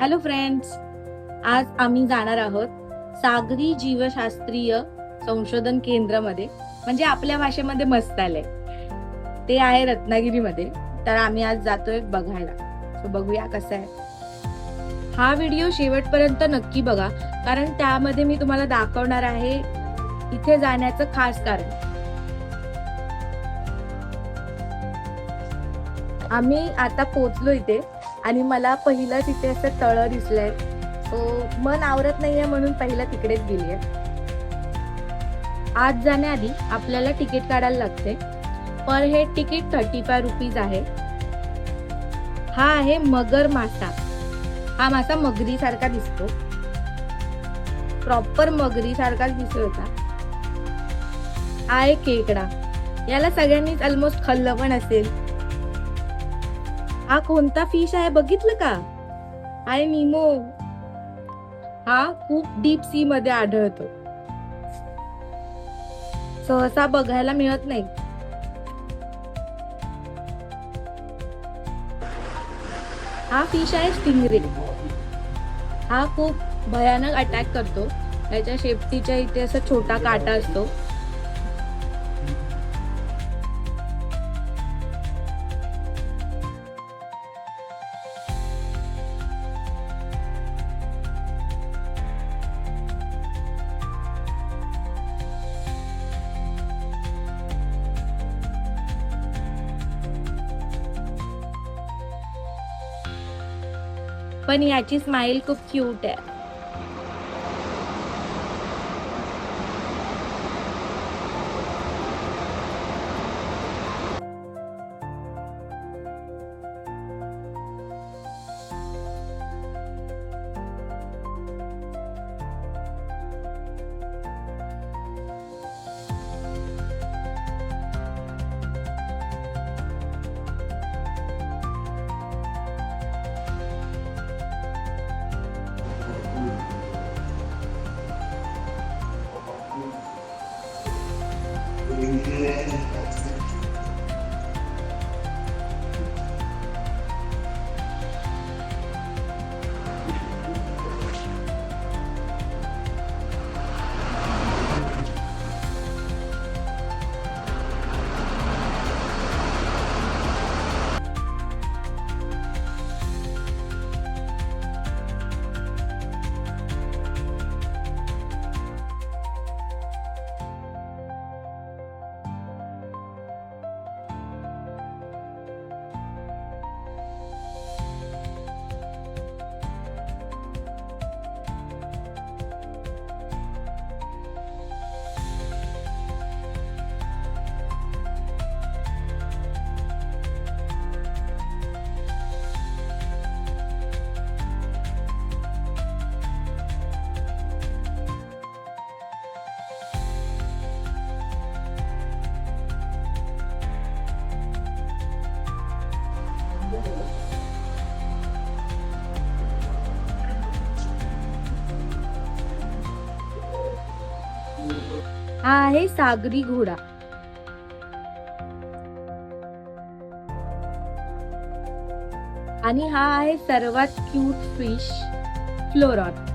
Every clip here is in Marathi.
हॅलो फ्रेंड्स, आज आम्ही जाणार आहोत सागरी जीवशास्त्रीय संशोधन केंद्रामध्ये, म्हणजे आपल्या भाषेमध्ये मस्तालय. ते आहे रत्नागिरीमध्ये. तर आम्ही आज जातोय बघायला. सो बघूया कसं आहे. हा व्हिडिओ शेवटपर्यंत नक्की बघा, कारण त्यामध्ये मी तुम्हाला दाखवणार आहे इथे जाण्याचं खास कारण. आम्ही आता पोहोचलो इथे आणि मला पहिलं तिथे असं तळ दिसलंय. मन आवरत नाहीये म्हणून पहिलं तिकडेच गेलीये. आत जाण्याआधी आपल्याला तिकीट काढायला लागते. पर हेड तिकीट 35 रुपीज आहे. हा आहे मगर मासा. हा मासा मगरी सारखा दिसतो, प्रॉपर मगरी सारखाच दिसतो होता. हा आहे खेकडा. याला सगळ्यांनीच ऑलमोस्ट खाल्लं पण असेल. हा कोणता फिश आहे बघितलं का? आहे निमो. हा खूप डीप सी मध्ये आढळतो, सहसा बघायला मिळत नाही. हा फिश आहे स्टिंगरे. हा खूप भयानक अटॅक करतो. त्याच्या शेपटीच्या इथे असा छोटा काटा असतो. पण याची स्माइल खूप क्यूट आहे. हा आहे सागरी घोडा. आणि हा आहे सर्वात क्यूट फिश फ्लोरॉन.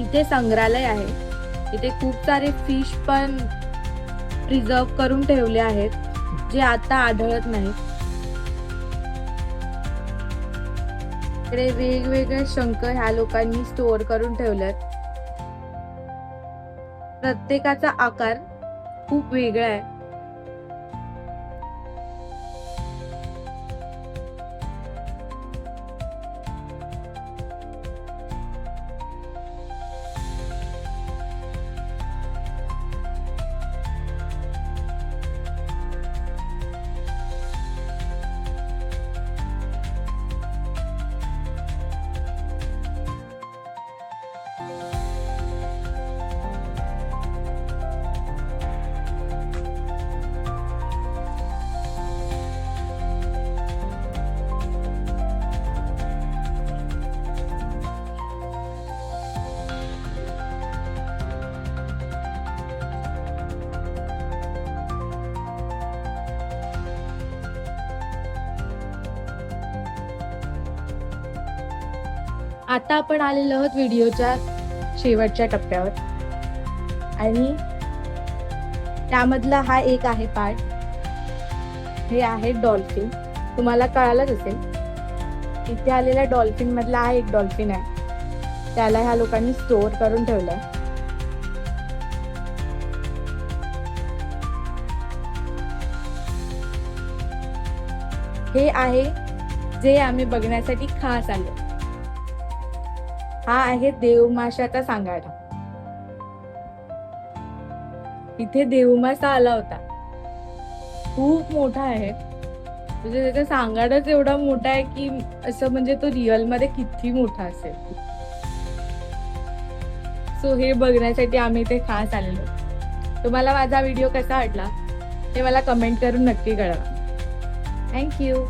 इथे संग्रहालय आहे. इथे खूप सारे फिश पण प्रिझर्व करून ठेवले आहेत, जे आता आढळत नाहीत. इकडे वेगवेगळे शंख ह्या लोकांनी स्टोअर करून ठेवलेत. प्रत्येकाचा आकार खूप वेगळा आहे. आता आपण आलेलो आहोत व्हिडिओच्या शेवटच्या टप्प्यावर आणि त्यामधला हा एक आहे पार्ट. हे आहे डॉल्फिन. तुम्हाला कळालंच असेल इथे आलेल्या डॉल्फिन मधला हा एक डॉल्फिन आहे. त्याला ह्या लोकांनी स्टोअर करून ठेवलंय. हे आहे जे आम्ही बघण्यासाठी खास आलो. हा आहे देवमाशाचा सांगाडा. इथे देवमासा आला होता. खूप मोठा आहे, म्हणजे त्याचा सांगाडाच एवढा मोठा आहे की असं म्हणजे तो रिअल मध्ये किती मोठा असेल. सो हे बघण्यासाठी आम्ही इथे खास आलेलो. तुम्हाला माझा व्हिडिओ कसा वाटला हे मला कमेंट करून नक्की कळवा. थँक्यू.